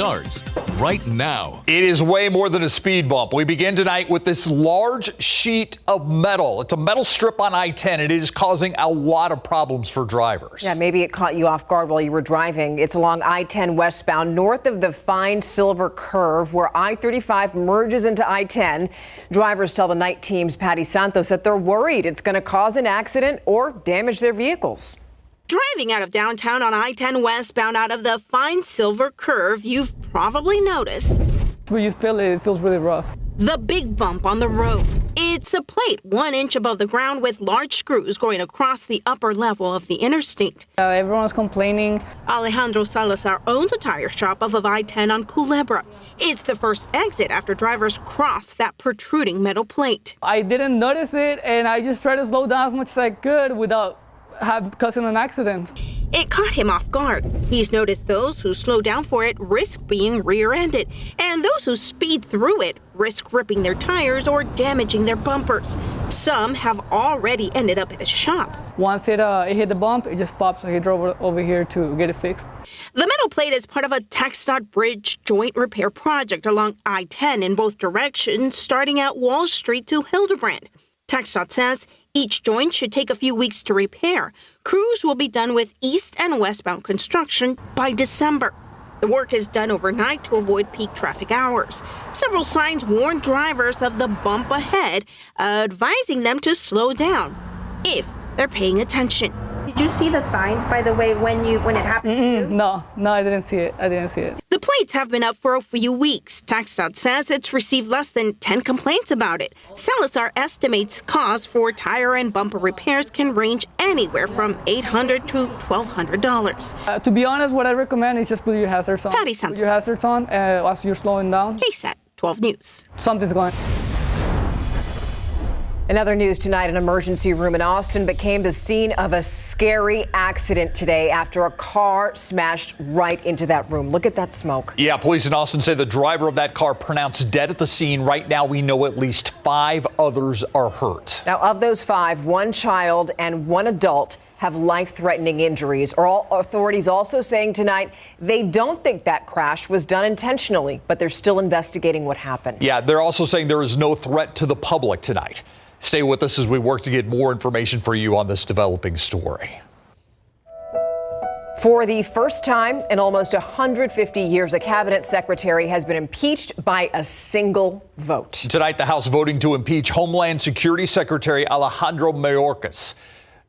starts right now. It is way more than a speed bump. We begin tonight with this large sheet of metal. It's a metal strip on I-10. It is causing a lot of problems for drivers. Yeah, maybe it caught you off guard while you were driving. It's along I-10 westbound, north of the fine silver curve where I-35 merges into I-10. Drivers tell the night team's Patty Santos that they're worried it's going to cause an accident or damage their vehicles. Driving out of downtown on I-10 westbound out of the fine silver curve, you've probably noticed. When you feel it, it feels really rough. The big bump on the road. It's a plate 1 inch above the ground with large screws going across the upper level of the interstate. Everyone's complaining. Alejandro Salazar owns a tire shop off of I-10 on Culebra. It's the first exit after drivers cross that protruding metal plate. I didn't notice it, and I just tried to slow down as much as I could without causing an accident. It caught him off guard. He's noticed those who slow down for it risk being rear-ended, and those who speed through it risk ripping their tires or damaging their bumpers. Some have already ended up at a shop. Once it hit the bump, it just popped, so he drove over here to get it fixed. The metal plate is part of a KSAT bridge joint repair project along I-10 in both directions, starting at Wall Street to Hildebrand. KSAT says each joint should take a few weeks to repair. Crews will be done with east and westbound construction by December. The work is done overnight to avoid peak traffic hours. Several signs warn drivers of the bump ahead, advising them to slow down if they're paying attention. Did you see the signs, by the way, when it happened to you? No, I didn't see it. The plates have been up for a few weeks. KSAT says it's received less than 10 complaints about it. Salazar estimates costs for tire and bumper repairs can range anywhere from $800 to $1,200. To be honest, what I recommend is just put your hazards on. Patty Santos. Put your hazards on as you're slowing down. KSAT 12 News. Something's going. In other news tonight, an emergency room in Austin became the scene of a scary accident today after a car smashed right into that room. Look at that smoke. Yeah, police in Austin say the driver of that car pronounced dead at the scene. Right now, we know at least 5 others are hurt. Now, of those 5, 1 child and 1 adult have life-threatening injuries. All authorities also saying tonight they don't think that crash was done intentionally, but they're still investigating what happened. Yeah, they're also saying there is no threat to the public tonight. Stay with us as we work to get more information for you on this developing story. For the first time in almost 150 years, a cabinet secretary has been impeached by a single vote. Tonight, the House voting to impeach Homeland Security Secretary Alejandro Mayorkas.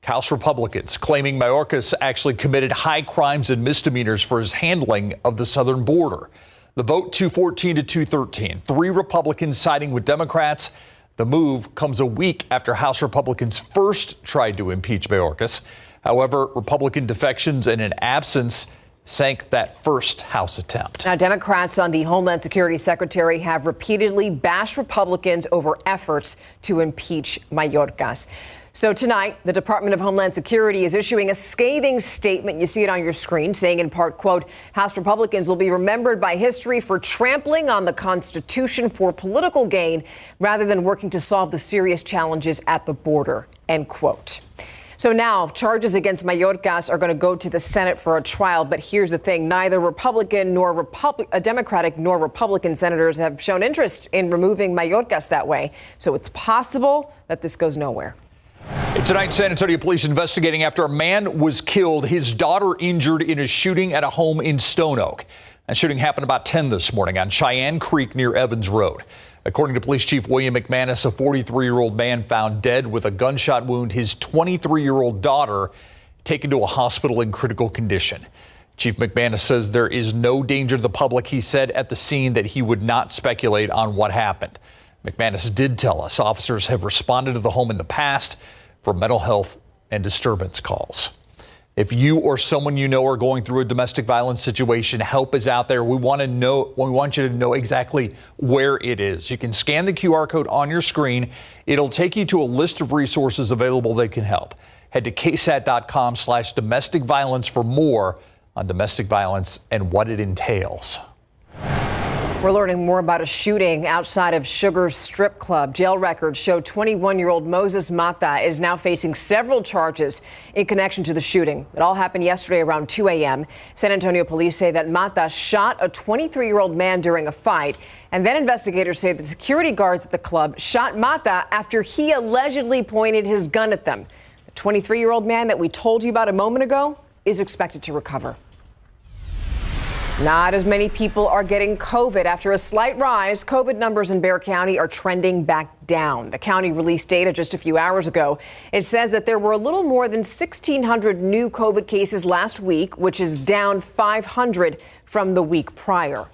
House Republicans claiming Mayorkas actually committed high crimes and misdemeanors for his handling of the southern border. The vote 214 to 213. 3 Republicans siding with Democrats. The move comes a week after House Republicans first tried to impeach Mayorkas. However, Republican defections and an absence sank that first House attempt. Now, Democrats on the Homeland Security Secretary have repeatedly bashed Republicans over efforts to impeach Mayorkas. So tonight, the Department of Homeland Security is issuing a scathing statement. You see it on your screen, saying in part, quote, House Republicans will be remembered by history for trampling on the Constitution for political gain rather than working to solve the serious challenges at the border, end quote. So now charges against Mayorkas are going to go to the Senate for a trial. But here's the thing. Neither Republican nor Democratic nor Republican senators have shown interest in removing Mayorkas that way. So it's possible that this goes nowhere. Tonight, San Antonio police investigating after a man was killed, his daughter injured in a shooting at a home in Stone Oak. That shooting happened about 10 this morning on Cheyenne Creek near Evans Road. According to Police Chief William McManus, a 43-year-old man found dead with a gunshot wound, his 23-year-old daughter taken to a hospital in critical condition. Chief McManus says there is no danger to the public. He said at the scene that he would not speculate on what happened. McManus did tell us officers have responded to the home in the past for mental health and disturbance calls. If you or someone you know are going through a domestic violence situation, help is out there. We want you to know exactly where it is. You can scan the QR code on your screen. It'll take you to a list of resources available that can help. Head to ksat.com/domestic violence for more on domestic violence and what it entails. We're learning more about a shooting outside of Sugar's strip club. Jail records show 21-year-old Moses Mata is now facing several charges in connection to the shooting. It all happened yesterday around 2 a.m. San Antonio police say that Mata shot a 23-year-old man during a fight. And then investigators say that security guards at the club shot Mata after he allegedly pointed his gun at them. The 23-year-old man that we told you about a moment ago is expected to recover. Not as many people are getting COVID. After a slight rise, COVID numbers in Bexar County are trending back down. The county released data just a few hours ago. It says that there were a little more than 1,600 new COVID cases last week, which is down 500 from the week prior.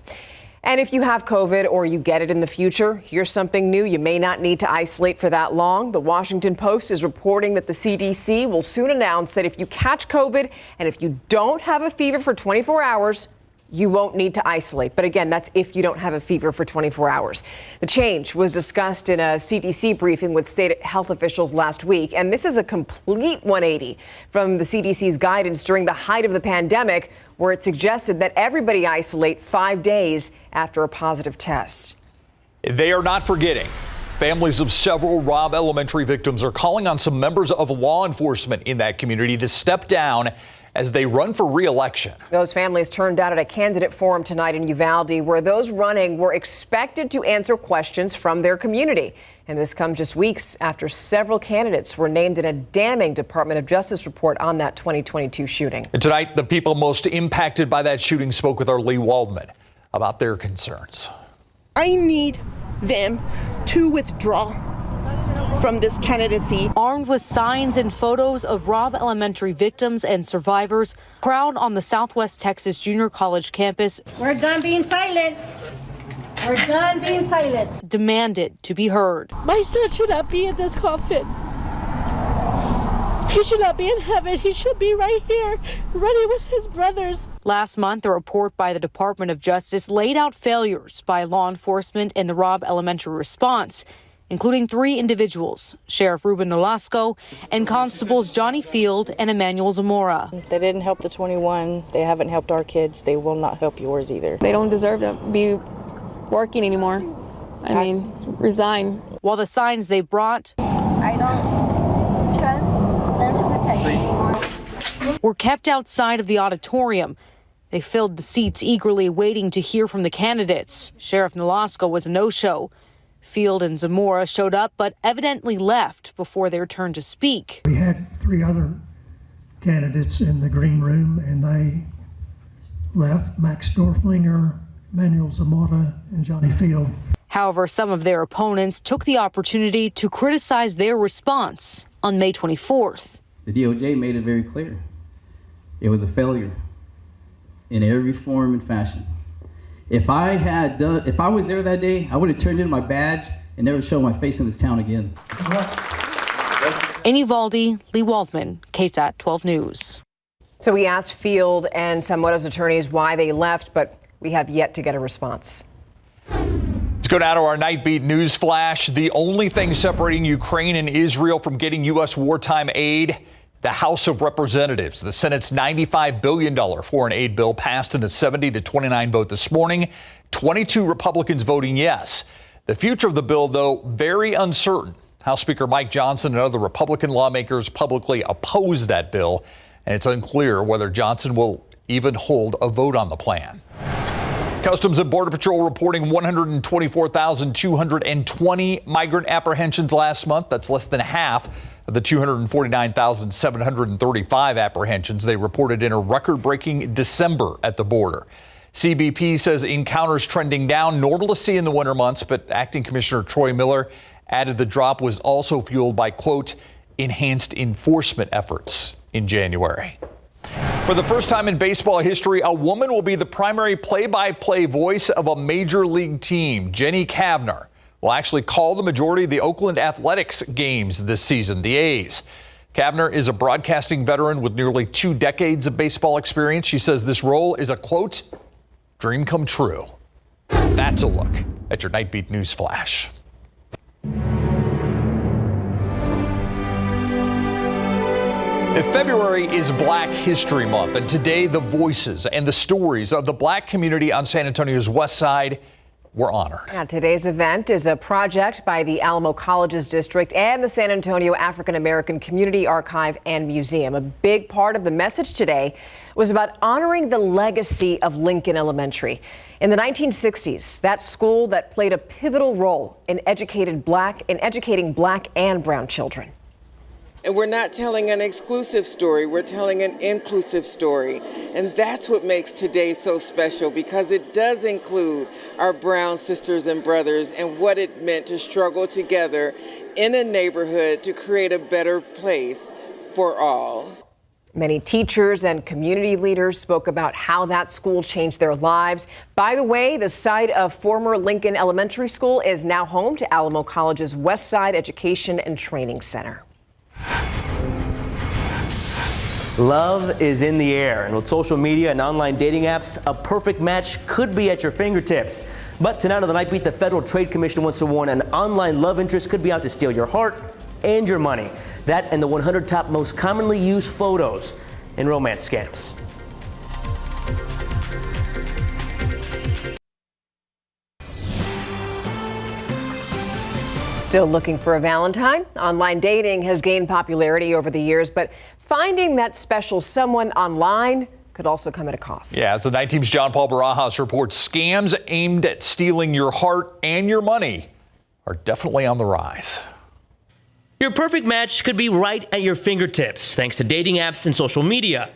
And if you have COVID or you get it in the future, here's something new. You may not need to isolate for that long. The Washington Post is reporting that the CDC will soon announce that if you catch COVID and if you don't have a fever for 24 hours, you won't need to isolate. But again, that's if you don't have a fever for 24 hours. The change was discussed in a CDC briefing with state health officials last week. And this is a complete 180 from the CDC's guidance during the height of the pandemic, where it suggested that everybody isolate 5 days after a positive test. They are not forgetting. Families of several Robb Elementary victims are calling on some members of law enforcement in that community to step down as they run for re-election. Those families turned out at a candidate forum tonight in Uvalde, where those running were expected to answer questions from their community. And this comes just weeks after several candidates were named in a damning Department of Justice report on that 2022 shooting. And tonight, the people most impacted by that shooting spoke with our Lee Waldman about their concerns. I need them to withdraw from this candidacy. Armed with signs and photos of Robb Elementary victims and survivors, crowd on the Southwest Texas Junior College campus. We're done being silenced. We're done being silenced. Demanded to be heard. My son should not be in this coffin. He should not be in heaven. He should be right here, ready with his brothers. Last month, a report by the Department of Justice laid out failures by law enforcement in the Robb Elementary response, including 3 individuals, Sheriff Ruben Nolasco and Constables Johnny Field and Emmanuel Zamora. They didn't help the 21. They haven't helped our kids. They will not help yours either. They don't deserve to be working anymore. I mean, resign. While the signs they brought I don't trust them to protect me anymore. were kept outside of the auditorium. They filled the seats eagerly waiting to hear from the candidates. Sheriff Nolasco was a no-show. Field and Zamora showed up, but evidently left before their turn to speak. We had 3 other candidates in the green room, and they left: Max Dorflinger, Emmanuel Zamora, and Johnny Field. However, some of their opponents took the opportunity to criticize their response on May 24th. The DOJ made it very clear. It was a failure in every form and fashion. If I was there that day, I would have turned in my badge and never shown my face in this town again. In Uvalde, Lee Waldman, KSAT 12 News. So we asked Field and Zamora's attorneys why they left, but we have yet to get a response. Let's go now to our Nightbeat news flash. The only thing separating Ukraine and Israel from getting U.S. wartime aid, the House of Representatives. The Senate's $95 billion foreign aid bill passed in a 70-29 vote this morning. 22 Republicans voting yes. The future of the bill, though, very uncertain. House Speaker Mike Johnson and other Republican lawmakers publicly opposed that bill, and it's unclear whether Johnson will even hold a vote on the plan. Customs and Border Patrol reporting 124,220 migrant apprehensions last month. That's less than half of the 249,735 apprehensions they reported in a record-breaking December at the border. CBP says encounters trending down, normal to see in the winter months, but Acting Commissioner Troy Miller added the drop was also fueled by, quote, enhanced enforcement efforts in January. For the first time in baseball history, a woman will be the primary play-by-play voice of a major league team. Jenny Kavner will actually call the majority of the Oakland Athletics games this season, the A's. Kavner is a broadcasting veteran with nearly 2 decades of baseball experience. She says this role is a, quote, dream come true. That's a look at your Nightbeat News Flash. February is Black History Month, and today the voices and the stories of the Black community on San Antonio's west side were honored. Now, today's event is a project by the Alamo Colleges District and the San Antonio African American Community Archive and Museum. A big part of the message today was about honoring the legacy of Lincoln Elementary. In the 1960s, that school that played a pivotal role in educating black and brown children. And we're not telling an exclusive story, we're telling an inclusive story. And that's what makes today so special, because it does include our brown sisters and brothers and what it meant to struggle together in a neighborhood to create a better place for all. Many teachers and community leaders spoke about how that school changed their lives. By the way, the site of former Lincoln Elementary School is now home to Alamo College's West Side Education and Training Center. Love is in the air, and with social media and online dating apps, a perfect match could be at your fingertips. But tonight on the Nightbeat, the Federal Trade Commission wants to warn an online love interest could be out to steal your heart and your money. That and the 100 top most commonly used photos in romance scams. Still looking for a Valentine? Online dating has gained popularity over the years, but finding that special someone online could also come at a cost. Yeah, so Night Team's John Paul Barajas reports scams aimed at stealing your heart and your money are definitely on the rise. Your perfect match could be right at your fingertips thanks to dating apps and social media.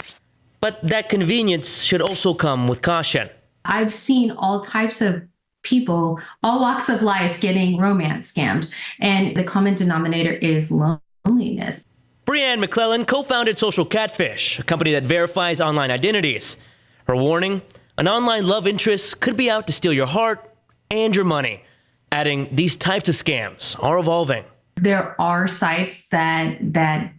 But that convenience should also come with caution. I've seen all types of people, all walks of life, getting romance scammed. And the common denominator is loneliness. Brianne McClellan co-founded Social Catfish, a company that verifies online identities. Her warning, an online love interest could be out to steal your heart and your money, adding these types of scams are evolving. There are sites that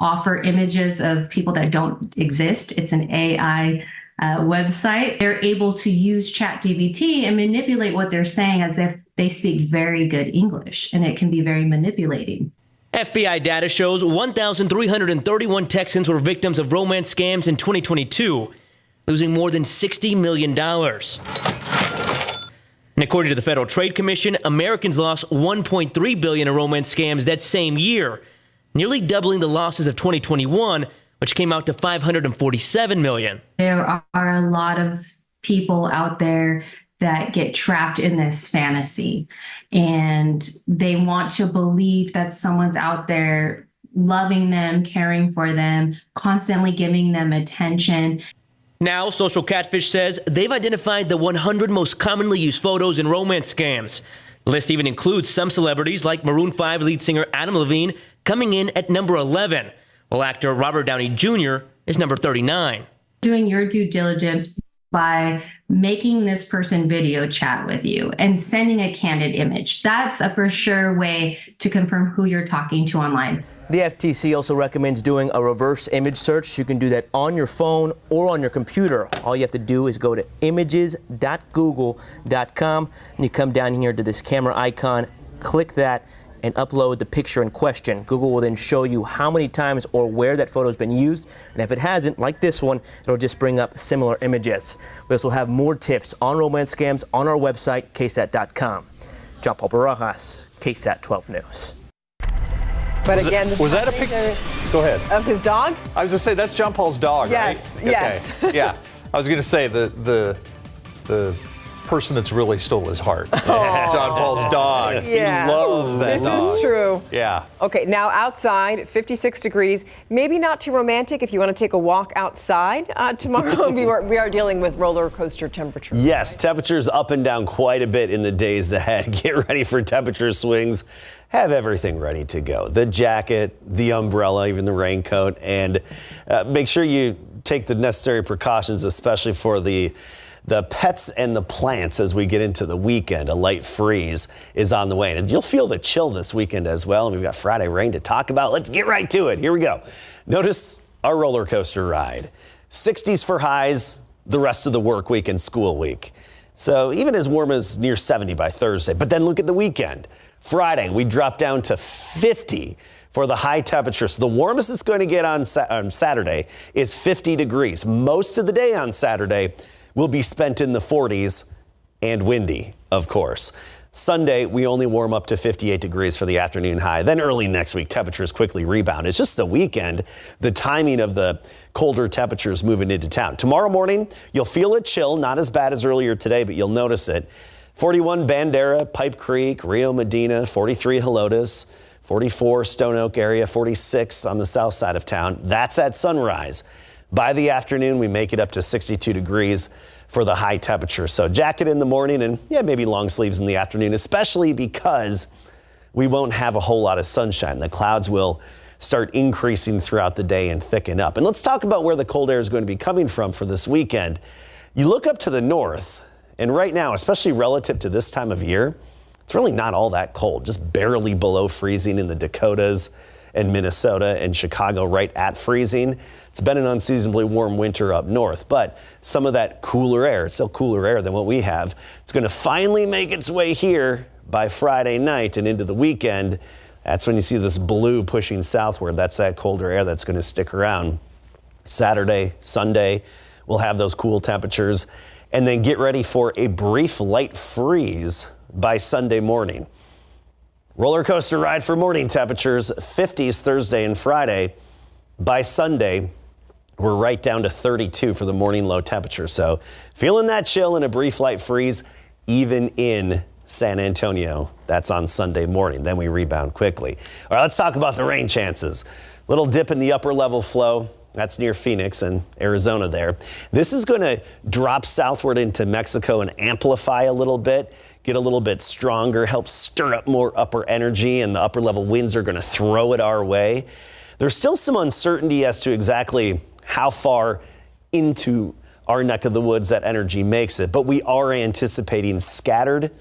offer images of people that don't exist. It's an AI website. They're able to use ChatGPT and manipulate what they're saying as if they speak very good English, and it can be very manipulating. FBI data shows 1,331 Texans were victims of romance scams in 2022, losing more than $60 million. And according to the Federal Trade Commission, Americans lost $1.3 billion in romance scams that same year, nearly doubling the losses of 2021, which came out to $547 million. There are a lot of people out there that get trapped in this fantasy, and they want to believe that someone's out there loving them, caring for them, constantly giving them attention. Now, Social Catfish says they've identified the 100 most commonly used photos in romance scams. The list even includes some celebrities like Maroon 5 lead singer Adam Levine coming in at number 11, while actor Robert Downey Jr. is number 39. Doing your due diligence by making this person video chat with you and sending a candid image. That's a for sure way to confirm who you're talking to online. The FTC also recommends doing a reverse image search. You can do that on your phone or on your computer. All you have to do is go to images.google.com and you come down here to this camera icon, click that, and upload the picture in question. Google will then show you how many times or where that photo has been used. And if it hasn't, like this one, it'll just bring up similar images. We also have more tips on romance scams on our website, KSAT.com. John Paul Barajas, KSAT 12 News. But again, this was that a picture? Go ahead. Of his dog? I was just say that's John Paul's dog, yes, right? Yes. Okay. Yeah. I was going to say the person that's really stole his heart. John Paul's dog. Yeah. He loves that dog. This is true. Yeah. Okay, now outside, 56 degrees. Maybe not too romantic if you want to take a walk outside tomorrow. we are dealing with roller coaster temperatures. Yes, temperatures up and down quite a bit in the days ahead. Get ready for temperature swings. Have everything ready to go. The jacket, the umbrella, even the raincoat, and make sure you take the necessary precautions, especially for the pets and the plants as we get into the weekend. A light freeze is on the way, and you'll feel the chill this weekend as well. And we've got Friday rain to talk about. Let's get right to it. Here we go. Notice our roller coaster ride. 60s for highs the rest of the work week and school week. So even as warm as near 70 by Thursday. But then look at the weekend. Friday, we drop down to 50 for the high temperature. So the warmest it's going to get on Saturday is 50 degrees. Most of the day on Saturday will be spent in the 40s. and windy, of course. Sunday, we only warm up to 58 degrees for the afternoon high. Then early next week, temperatures quickly rebound. It's just the weekend, the timing of the colder temperatures moving into town. Tomorrow morning, you'll feel it chill, not as bad as earlier today, but you'll notice it. 41 Bandera, Pipe Creek, Rio Medina, 43 Helotes, 44 Stone Oak area, 46 on the south side of town. That's at sunrise. By the afternoon, we make it up to 62 degrees for the high temperature. So jacket in the morning and maybe long sleeves in the afternoon, especially because we won't have a whole lot of sunshine. The clouds will start increasing throughout the day and thicken up. And let's talk about where the cold air is going to be coming from for this weekend. You look up to the north, and right now, especially relative to this time of year, it's really not all that cold, just barely below freezing in the Dakotas and Minnesota and Chicago, right at freezing. It's been an unseasonably warm winter up north, but some of that cooler air, it's still cooler air than what we have, it's going to finally make its way here by Friday night and into the weekend. That's when you see this blue pushing southward. That's that colder air that's going to stick around. Saturday, Sunday, we'll have those cool temperatures, and then get ready for a brief light freeze by Sunday morning. Roller coaster ride for morning temperatures, 50s Thursday and Friday. By Sunday, we're right down to 32 for the morning low temperature. So feeling that chill and a brief light freeze, even in San Antonio. That's on Sunday morning. Then we rebound quickly. All right, let's talk about the rain chances. Little dip in the upper level flow. That's near Phoenix and Arizona there. This is going to drop southward into Mexico and amplify a little bit, get a little bit stronger, help stir up more upper energy, and the upper level winds are going to throw it our way. There's still some uncertainty as to exactly how far into our neck of the woods that energy makes it, but we are anticipating scattered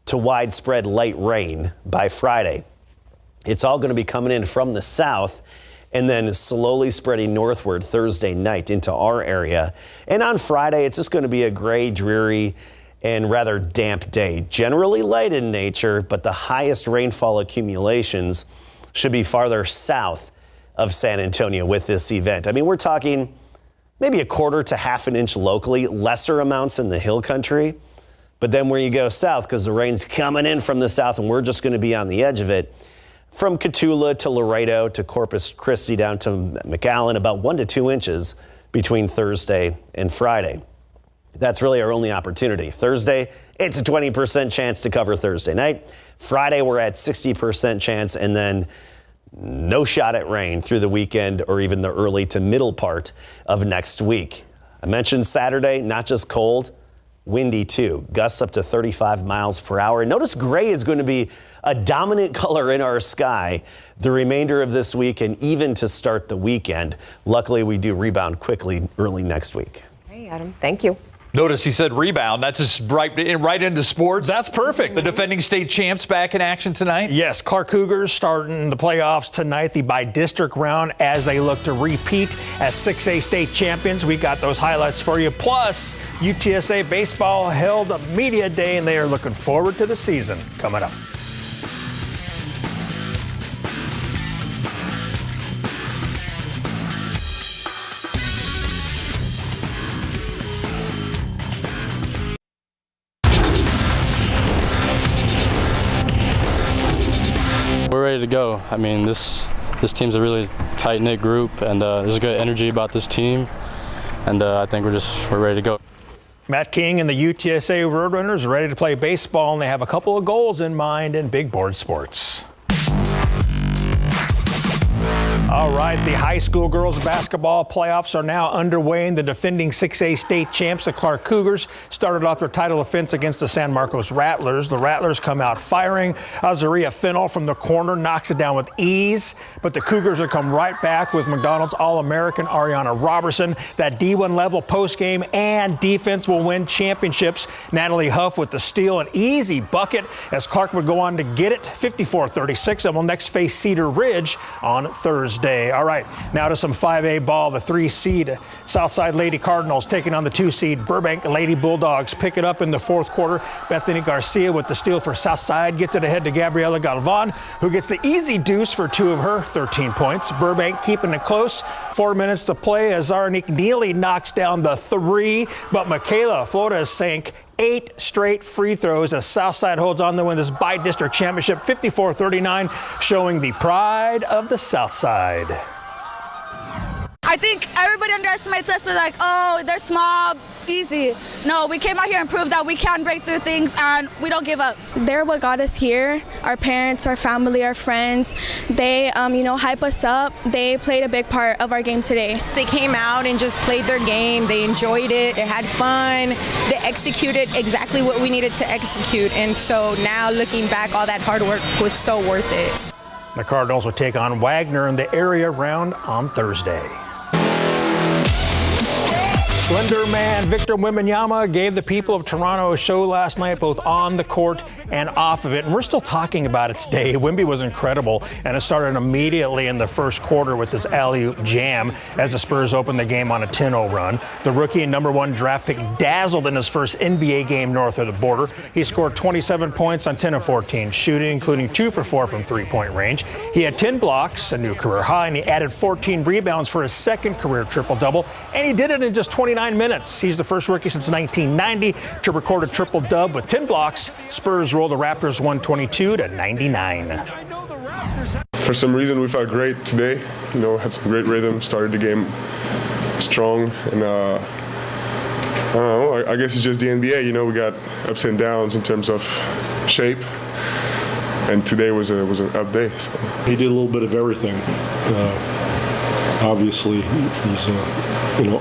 to widespread light rain by Friday. It's all going to be coming in from the south and then slowly spreading northward Thursday night into our area. And on Friday, it's just going to be a gray, dreary, and rather damp day. Generally light in nature, but the highest rainfall accumulations should be farther south of San Antonio with this event. I mean, we're talking maybe a quarter to half an inch locally, lesser amounts in the hill country. But then where you go south, because the rain's coming in from the south and we're just going to be on the edge of it, from Cotulla to Laredo to Corpus Christi down to McAllen, about 1 to 2 inches between Thursday and Friday. That's really our only opportunity. Thursday, it's a 20% chance to cover Thursday night. Friday, we're at 60% chance, and then no shot at rain through the weekend or even the early to middle part of next week. I mentioned Saturday, not just cold, windy too. Gusts up to 35 miles per hour. Notice gray is going to be a dominant color in our sky the remainder of this week and even to start the weekend. Luckily, we do rebound quickly early next week. Hey, Adam, thank you. Notice he said rebound. That's just right into sports. That's perfect. The defending state champs back in action tonight? Yes, Clark Cougars starting the playoffs tonight, the by-district round, as they look to repeat as 6A state champions. We got those highlights for you. Plus, UTSA baseball held a media day, and they are looking forward to the season coming up. We're ready to go. I mean, this team's a really tight-knit group, and there's a good energy about this team, and I think we're ready to go. Matt King and the UTSA Roadrunners are ready to play baseball, and they have a couple of goals in mind in big board sports. All right, the high school girls basketball playoffs are now underway, and the defending 6A state champs, the Clark Cougars, started off their title defense against the San Marcos Rattlers. The Rattlers come out firing. Azaria Fennell from the corner knocks it down with ease, but the Cougars will come right back with McDonald's All-American Ariana Robertson. That D1 level postgame and defense will win championships. Natalie Huff with the steal, an easy bucket as Clark would go on to get it 54-36 and will next face Cedar Ridge on Thursday. All right, now to some 5A ball. The 3-seed Southside Lady Cardinals taking on the 2-seed Burbank Lady Bulldogs. Pick it up in the fourth quarter. Bethany Garcia with the steal for Southside gets it ahead to Gabriela Galvan, who gets the easy deuce for 2 of her 13 points. Burbank keeping it close. 4 minutes to play as Arnique Neely knocks down the 3, but Michaela Flores sank 8 straight free throws as Southside holds on to win this by-district championship 54-39, showing the pride of the Southside. I think everybody underestimates us. They're like, oh, they're small, easy. No, we came out here and proved that we can break through things and we don't give up. They're what got us here. Our parents, our family, our friends, they, hype us up. They played a big part of our game today. They came out and just played their game. They enjoyed it. They had fun. They executed exactly what we needed to execute. And so now looking back, all that hard work was so worth it. The Cardinals will take on Wagner in the area round on Thursday. Slender man Victor Wembanyama gave the people of Toronto a show last night, both on the court and off of it. And we're still talking about it today. Wemby was incredible, and it started immediately in the first quarter with this alley-oop jam as the Spurs opened the game on a 10-0 run. The rookie and #1 draft pick dazzled in his first NBA game north of the border. He scored 27 points on 10 of 14 shooting, including 2 for 4 from three-point range. He had 10 blocks, a new career high, and he added 14 rebounds for his second career triple-double, and he did it in just 29 minutes. He's the first rookie since 1990 to record a triple-dub with 10 blocks. Spurs rolled the Raptors 122-99. For some reason, we felt great today. Had some great rhythm, started the game strong, and I don't know, I guess it's just the NBA. We got ups and downs in terms of shape, and today was an up day. So. He did a little bit of everything. Obviously, he's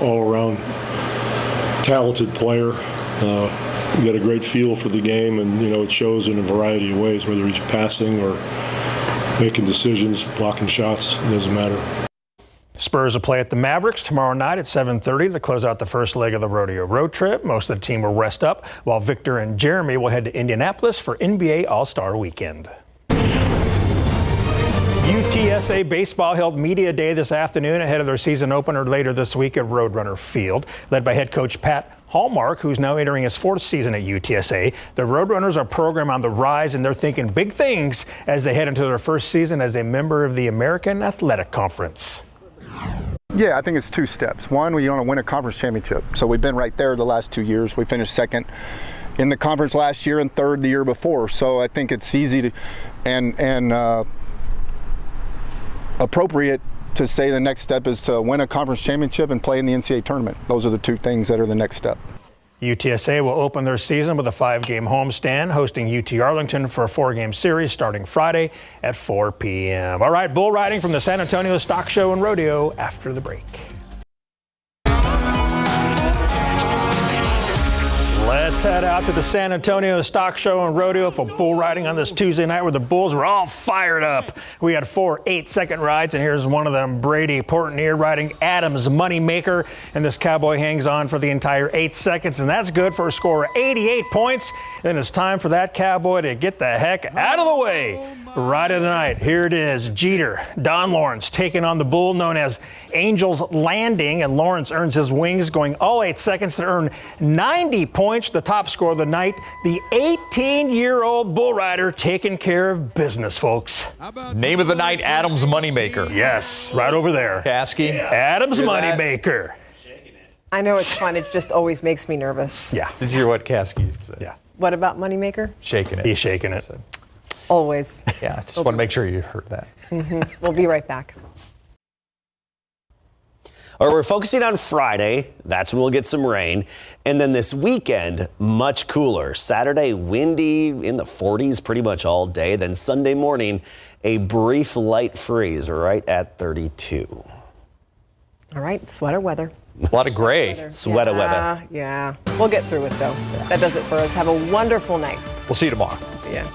all-around talented player. He got a great feel for the game, and it shows in a variety of ways, whether he's passing or making decisions, blocking shots. It doesn't matter. Spurs will play at the Mavericks tomorrow night at 7:30 to close out the first leg of the rodeo road trip. Most of the team will rest up, while Victor and Jeremy will head to Indianapolis for NBA All-Star Weekend. UTSA Baseball held Media Day this afternoon ahead of their season opener later this week at Roadrunner Field. Led by head coach Pat Hallmark, who's now entering his 4th season at UTSA. The Roadrunners are a program on the rise, and they're thinking big things as they head into their first season as a member of the American Athletic Conference. Yeah, I think it's 2 steps. One, we want to win a conference championship. So we've been right there the last 2 years. We finished 2nd in the conference last year and 3rd the year before. So I think it's easy to and appropriate to say the next step is to win a conference championship and play in the NCAA tournament. Those are the 2 things that are the next step. UTSA will open their season with a 5-game homestand, hosting UT Arlington for a 4-game series starting Friday at 4 p.m. All right, bull riding from the San Antonio Stock Show and Rodeo after the break. Let's head out to the San Antonio Stock Show and Rodeo for bull riding on this Tuesday night where the bulls were all fired up. We had 4 8-second rides, and here's one of them, Brady Portnier riding Adams Moneymaker, and this cowboy hangs on for the entire 8 seconds, and that's good for a score of 88 points. Then it's time for that cowboy to get the heck out of the way. Ride of the night, here it is, Jeter, Don Lawrence taking on the bull known as Angel's Landing, and Lawrence earns his wings going all 8 seconds to earn 90 points. The top score of the night, the 18-year-old bull rider taking care of business, folks. Name of the night, Adams Moneymaker. Yes, right over there. Kasky. Adams Moneymaker. I know it's fun. It just always makes me nervous. Yeah. Did you hear what Kasky said? Yeah. What about Moneymaker? Shaking it. He's shaking it. Always. Yeah, just want to make sure you heard that. We'll be right back. All right, we're focusing on Friday. That's when we'll get some rain. And then this weekend, much cooler. Saturday, windy in the 40s pretty much all day. Then Sunday morning, a brief light freeze right at 32. All right, sweater weather. A lot of gray. Sweater weather. Yeah. We'll get through it, though. That does it for us. Have a wonderful night. We'll see you tomorrow. Yeah.